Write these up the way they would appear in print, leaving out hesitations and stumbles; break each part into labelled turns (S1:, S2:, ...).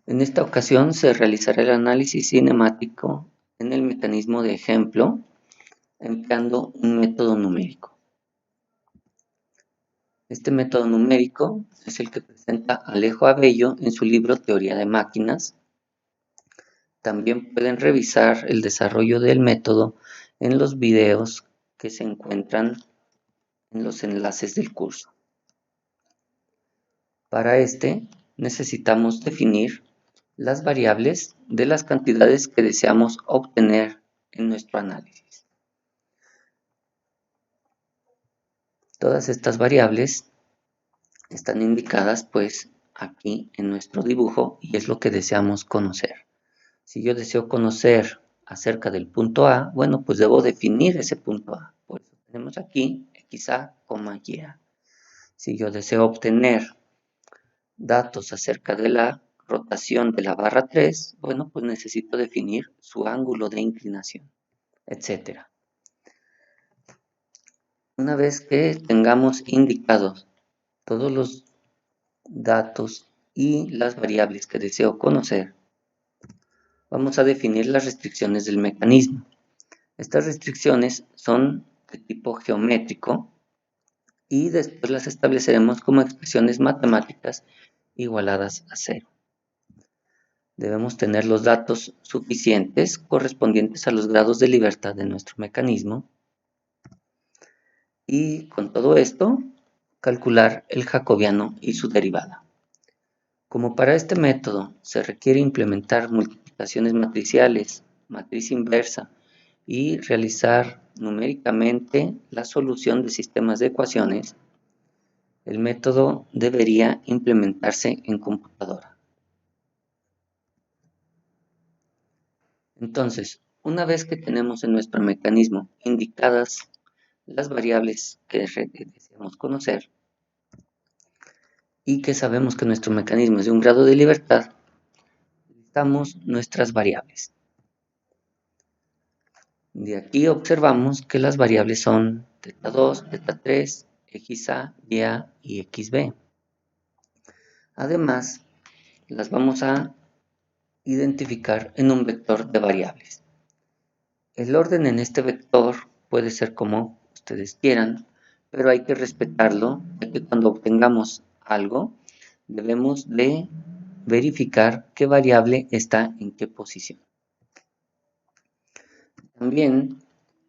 S1: En esta ocasión se realizará el análisis cinemático en el mecanismo de ejemplo empleando un método numérico. Este método numérico es el que presenta Alejo Abello en su libro Teoría de Máquinas. También pueden revisar el desarrollo del método en los videos que se encuentran en los enlaces del curso. Para este necesitamos definir las variables de las cantidades que deseamos obtener en nuestro análisis. Todas estas variables están indicadas pues aquí en nuestro dibujo y es lo que deseamos conocer. Si yo deseo conocer acerca del punto A, bueno, pues debo definir ese punto A. Por eso tenemos aquí XA, YA. Si yo deseo obtener datos acerca de la rotación de la barra 3, bueno, pues necesito definir su ángulo de inclinación, etc. Una vez que tengamos indicados todos los datos y las variables que deseo conocer, vamos a definir las restricciones del mecanismo. Estas restricciones son de tipo geométrico y después las estableceremos como expresiones matemáticas igualadas a cero. Debemos tener los datos suficientes correspondientes a los grados de libertad de nuestro mecanismo y con todo esto calcular el jacobiano y su derivada. Como para este método se requiere implementar multiplicaciones matriciales, matriz inversa y realizar numéricamente la solución de sistemas de ecuaciones, el método debería implementarse en computadora. Entonces, una vez que tenemos en nuestro mecanismo indicadas las variables que deseamos conocer y que sabemos que nuestro mecanismo es de un grado de libertad, necesitamos nuestras variables. De aquí observamos que las variables son θ2, θ3, XA, YA y XB. Además, las vamos a identificar en un vector de variables. El orden en este vector puede ser como ustedes quieran, pero hay que respetarlo, ya que cuando obtengamos algo, debemos de verificar qué variable está en qué posición. También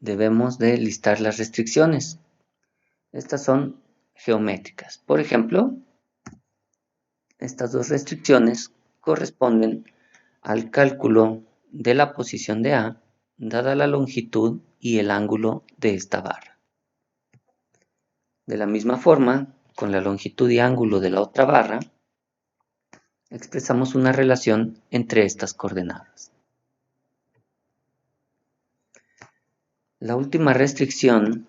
S1: debemos de listar las restricciones. Estas son geométricas. Por ejemplo, estas dos restricciones corresponden al cálculo de la posición de A, dada la longitud y el ángulo de esta barra. De la misma forma, con la longitud y ángulo de la otra barra, expresamos una relación entre estas coordenadas. La última restricción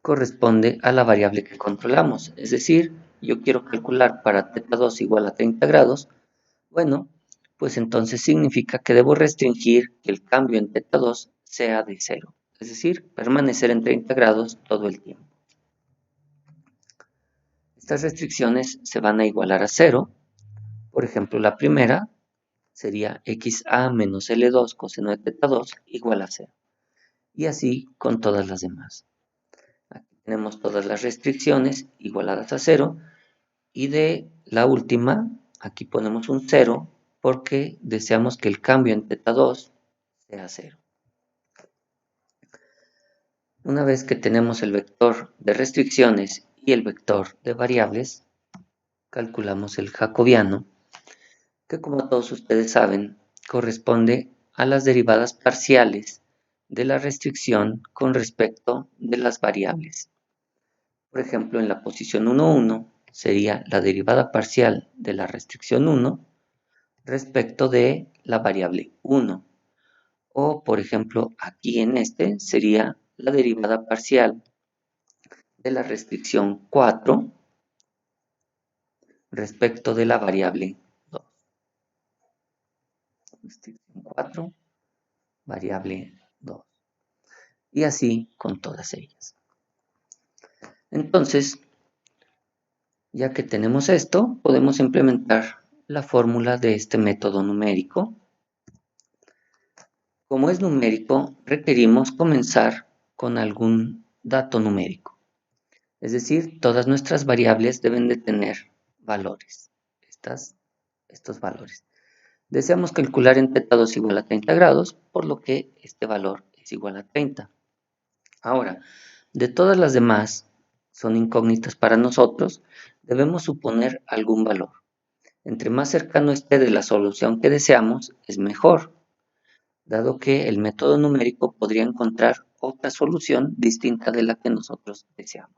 S1: corresponde a la variable que controlamos, es decir, yo quiero calcular para θ2 igual a 30 grados, bueno, pues entonces significa que debo restringir que el cambio en θ2 sea de 0, es decir, permanecer en 30 grados todo el tiempo. Estas restricciones se van a igualar a 0, por ejemplo, la primera sería XA menos L2 coseno de θ2 igual a 0, y así con todas las demás. Aquí tenemos todas las restricciones igualadas a 0, y de la última, aquí ponemos un 0, porque deseamos que el cambio en θ2 sea 0. Una vez que tenemos el vector de restricciones y el vector de variables, calculamos el jacobiano, que como todos ustedes saben, corresponde a las derivadas parciales de la restricción con respecto de las variables. Por ejemplo, en la posición 1, 1 sería la derivada parcial de la restricción 1 respecto de la variable 1. O, por ejemplo, aquí en este sería la derivada parcial de la restricción 4 respecto de la variable 2. Restricción 4, variable 2. Y así con todas ellas. Entonces, ya que tenemos esto, podemos implementar la fórmula de este método numérico. Como es numérico, requerimos comenzar con algún dato numérico. Es decir, todas nuestras variables deben de tener valores, estos valores. Deseamos calcular en θ2 igual a 30 grados, por lo que este valor es igual a 30. Ahora, de todas las demás son incógnitas para nosotros, debemos suponer algún valor. Entre más cercano esté de la solución que deseamos, es mejor, dado que el método numérico podría encontrar otra solución distinta de la que nosotros deseamos.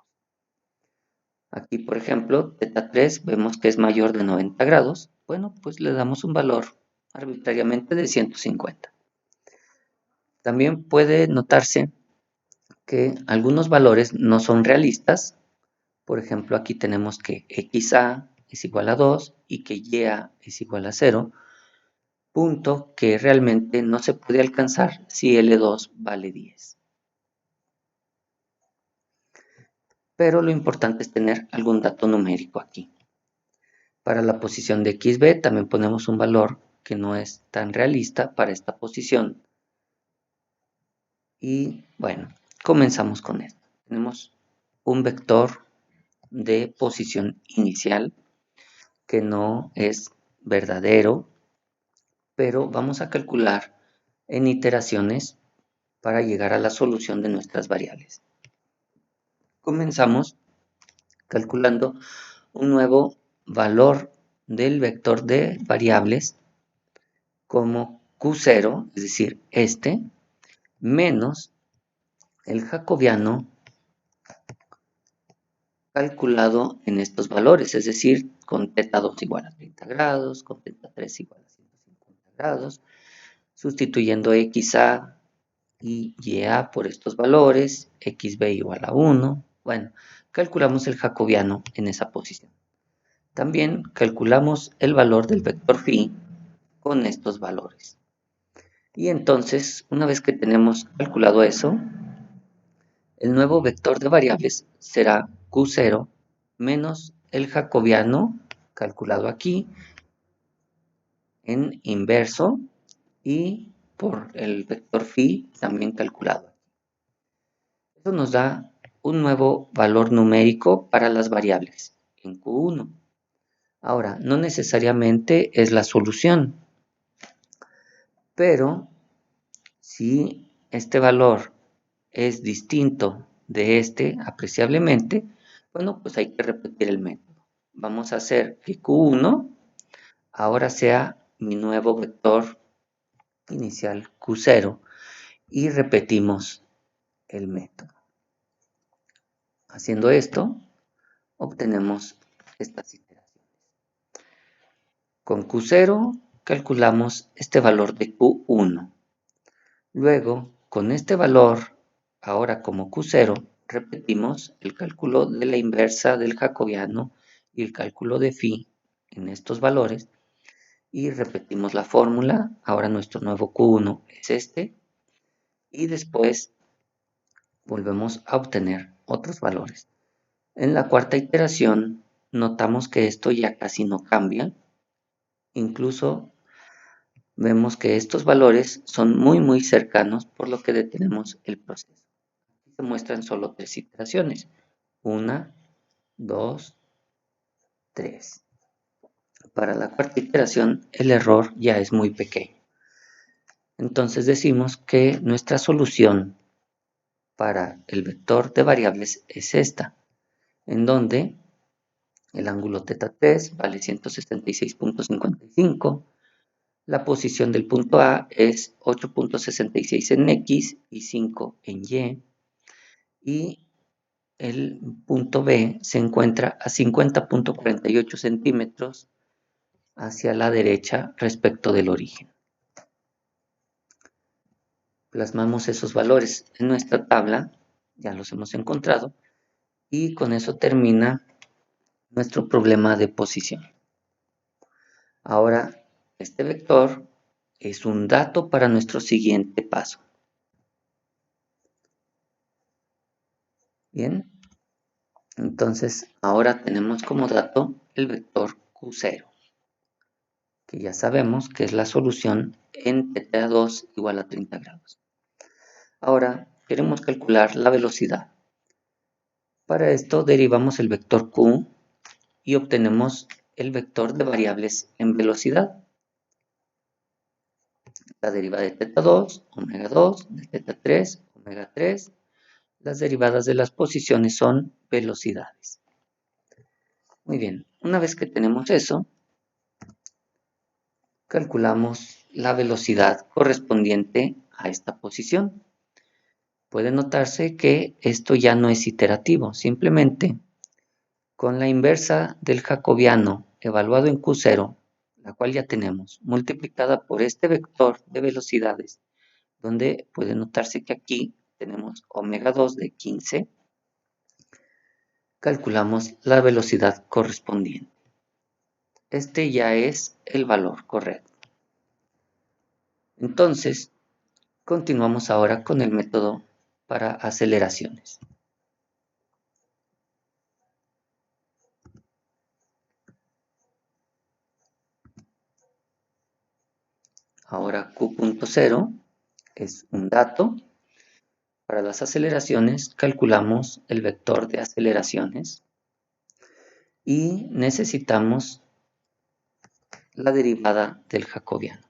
S1: Aquí, por ejemplo, θ3 vemos que es mayor de 90 grados. Bueno, pues le damos un valor arbitrariamente de 150. También puede notarse que algunos valores no son realistas. Por ejemplo, aquí tenemos que xa es igual a 2 y que ya es igual a 0, punto que realmente no se puede alcanzar si L2 vale 10. Pero lo importante es tener algún dato numérico aquí. Para la posición de xb también ponemos un valor que no es tan realista para esta posición. Y bueno, comenzamos con esto. Tenemos un vector de posición inicial que no es verdadero, pero vamos a calcular en iteraciones para llegar a la solución de nuestras variables. Comenzamos calculando un nuevo valor del vector de variables como Q0, es decir, este, menos el jacobiano calculado en estos valores, es decir, con θ2 igual a 30 grados, con θ3 igual a 150 grados, sustituyendo xa y ya por estos valores, xb igual a 1. Bueno, calculamos el jacobiano en esa posición. También calculamos el valor del vector phi con estos valores. Y entonces, una vez que tenemos calculado eso, el nuevo vector de variables será Q0 menos el jacobiano calculado aquí en inverso y por el vector phi también calculado. Eso nos da un nuevo valor numérico para las variables en Q1. Ahora, no necesariamente es la solución, pero si este valor es distinto de este apreciablemente, bueno, pues hay que repetir el método. Vamos a hacer que Q1 ahora sea mi nuevo vector inicial Q0 y repetimos el método. Haciendo esto, obtenemos estas iteraciones. Con Q0 calculamos este valor de Q1. Luego, con este valor, ahora como Q0, repetimos el cálculo de la inversa del jacobiano y el cálculo de phi en estos valores y repetimos la fórmula. Ahora nuestro nuevo Q1 es este y después volvemos a obtener otros valores. En la cuarta iteración notamos que esto ya casi no cambia. Incluso vemos que estos valores son muy cercanos, por lo que detenemos el proceso. Aquí se muestran solo 3 iteraciones. 1, 2, 3. Para la cuarta iteración el error ya es muy pequeño. Entonces decimos que nuestra solución para el vector de variables es esta, en donde el ángulo θ3 vale 166.55, la posición del punto A es 8.66 en X y 5 en y el punto B se encuentra a 50.48 centímetros hacia la derecha respecto del origen. Plasmamos esos valores en nuestra tabla, ya los hemos encontrado, y con eso termina nuestro problema de posición. Ahora, este vector es un dato para nuestro siguiente paso. Bien, entonces ahora tenemos como dato el vector Q0. que ya sabemos que es la solución en θ2 igual a 30 grados. Ahora queremos calcular la velocidad. Para esto derivamos el vector q y obtenemos el vector de variables en velocidad. La derivada de θ2, omega 2, de θ3, omega 3. Las derivadas de las posiciones son velocidades. Muy bien, una vez que tenemos eso, calculamos la velocidad correspondiente a esta posición. Puede notarse que esto ya no es iterativo, simplemente con la inversa del jacobiano evaluado en Q0, la cual ya tenemos, multiplicada por este vector de velocidades, donde puede notarse que aquí tenemos omega 2 de 15, calculamos la velocidad correspondiente. Este ya es el valor correcto. Entonces, continuamos ahora con el método para aceleraciones. Ahora Q.0 es un dato. Para las aceleraciones calculamos el vector de aceleraciones y necesitamos la derivada del jacobiano.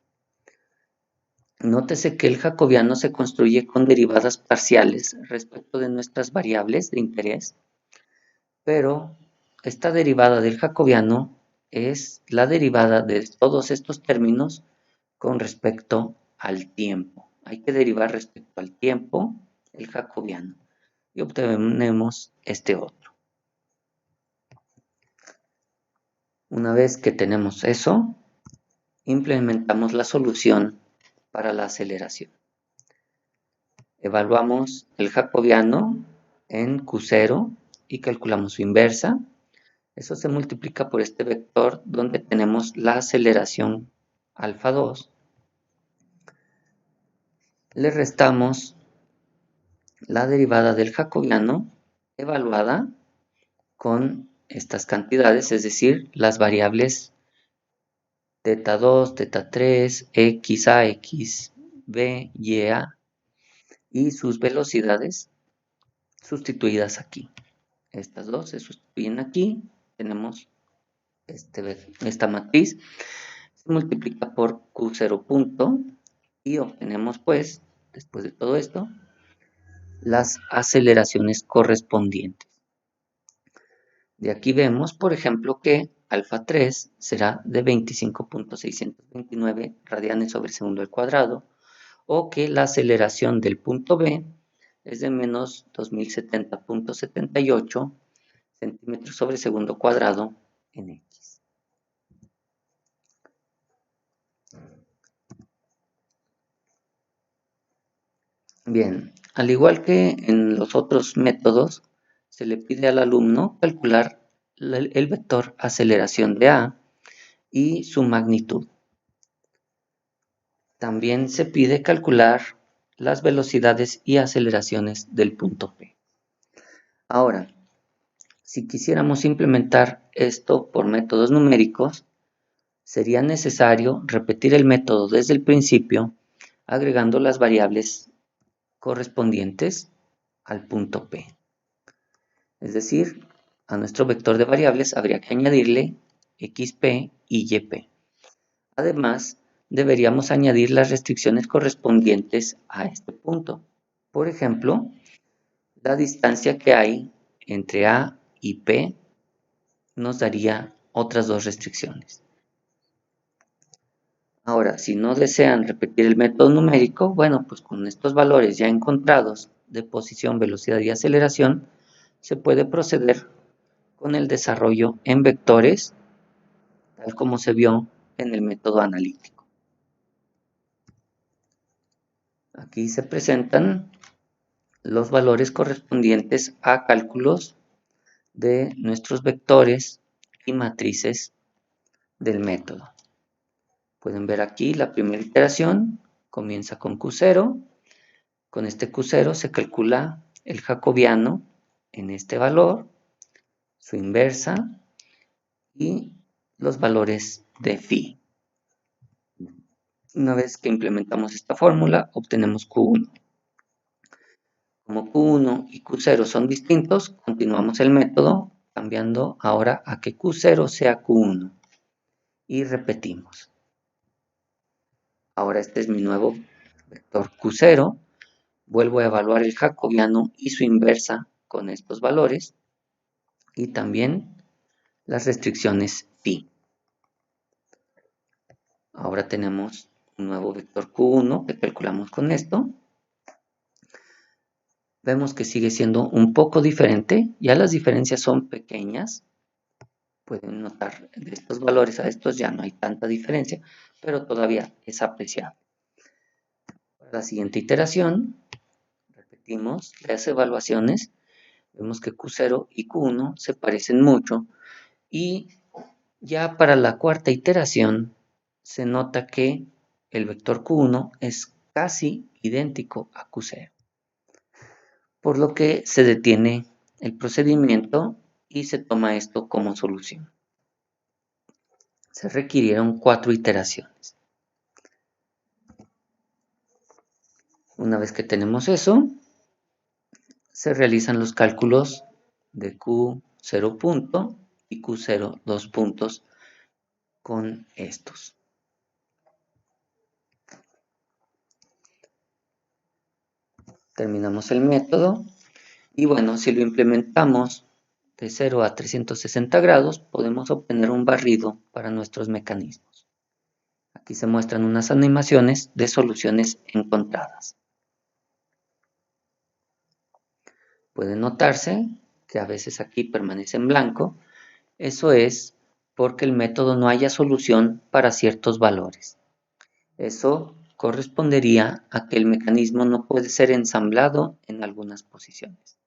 S1: Nótese que el jacobiano se construye con derivadas parciales respecto de nuestras variables de interés, pero esta derivada del jacobiano es la derivada de todos estos términos con respecto al tiempo. Hay que derivar respecto al tiempo el jacobiano y obtenemos este otro. Una vez que tenemos eso, implementamos la solución para la aceleración. Evaluamos el jacobiano en Q0 y calculamos su inversa. Eso se multiplica por este vector donde tenemos la aceleración alfa 2. Le restamos la derivada del jacobiano evaluada con estas cantidades, es decir, las variables θ2, θ3, x, a, x, b, y, a y sus velocidades sustituidas aquí. Estas dos se sustituyen aquí, tenemos esta matriz, se multiplica por Q0 punto y obtenemos pues, después de todo esto, las aceleraciones correspondientes. De aquí vemos, por ejemplo, que alfa 3 será de 25.629 radianes sobre segundo al cuadrado, o que la aceleración del punto B es de menos 2070.78 centímetros sobre segundo cuadrado en X. Bien, al igual que en los otros métodos, se le pide al alumno calcular el vector aceleración de A y su magnitud. También se pide calcular las velocidades y aceleraciones del punto P. Ahora, si quisiéramos implementar esto por métodos numéricos, sería necesario repetir el método desde el principio, agregando las variables correspondientes al punto P. Es decir, a nuestro vector de variables habría que añadirle xp y yp. Además, deberíamos añadir las restricciones correspondientes a este punto. Por ejemplo, la distancia que hay entre A y P nos daría otras dos restricciones. Ahora, si no desean repetir el método numérico, bueno, pues con estos valores ya encontrados de posición, velocidad y aceleración, se puede proceder con el desarrollo en vectores, tal como se vio en el método analítico. Aquí se presentan los valores correspondientes a cálculos de nuestros vectores y matrices del método. Pueden ver aquí la primera iteración, comienza con Q0. Con este Q0 se calcula el jacobiano en este valor, su inversa y los valores de phi. Una vez que implementamos esta fórmula, obtenemos Q1. Como Q1 y Q0 son distintos, continuamos el método cambiando ahora a que Q0 sea Q1 y repetimos. Ahora este es mi nuevo vector Q0. Vuelvo a evaluar el jacobiano y su inversa con estos valores y también las restricciones phi. Ahora tenemos un nuevo vector Q1 que calculamos con esto. Vemos que sigue siendo un poco diferente, ya las diferencias son pequeñas. Pueden notar de estos valores a estos ya no hay tanta diferencia, pero todavía es apreciable. Para la siguiente iteración, repetimos las evaluaciones. Vemos que Q0 y Q1 se parecen mucho y ya para la cuarta iteración se nota que el vector Q1 es casi idéntico a Q0, por lo que se detiene el procedimiento y se toma esto como solución. Se requirieron 4 iteraciones. Una vez que tenemos eso, se realizan los cálculos de Q0 punto y Q0 2 puntos con estos. Terminamos el método y bueno, si lo implementamos de 0 a 360 grados, podemos obtener un barrido para nuestros mecanismos. Aquí se muestran unas animaciones de soluciones encontradas. Puede notarse que a veces aquí permanece en blanco. Eso es porque el método no haya solución para ciertos valores. Eso correspondería a que el mecanismo no puede ser ensamblado en algunas posiciones.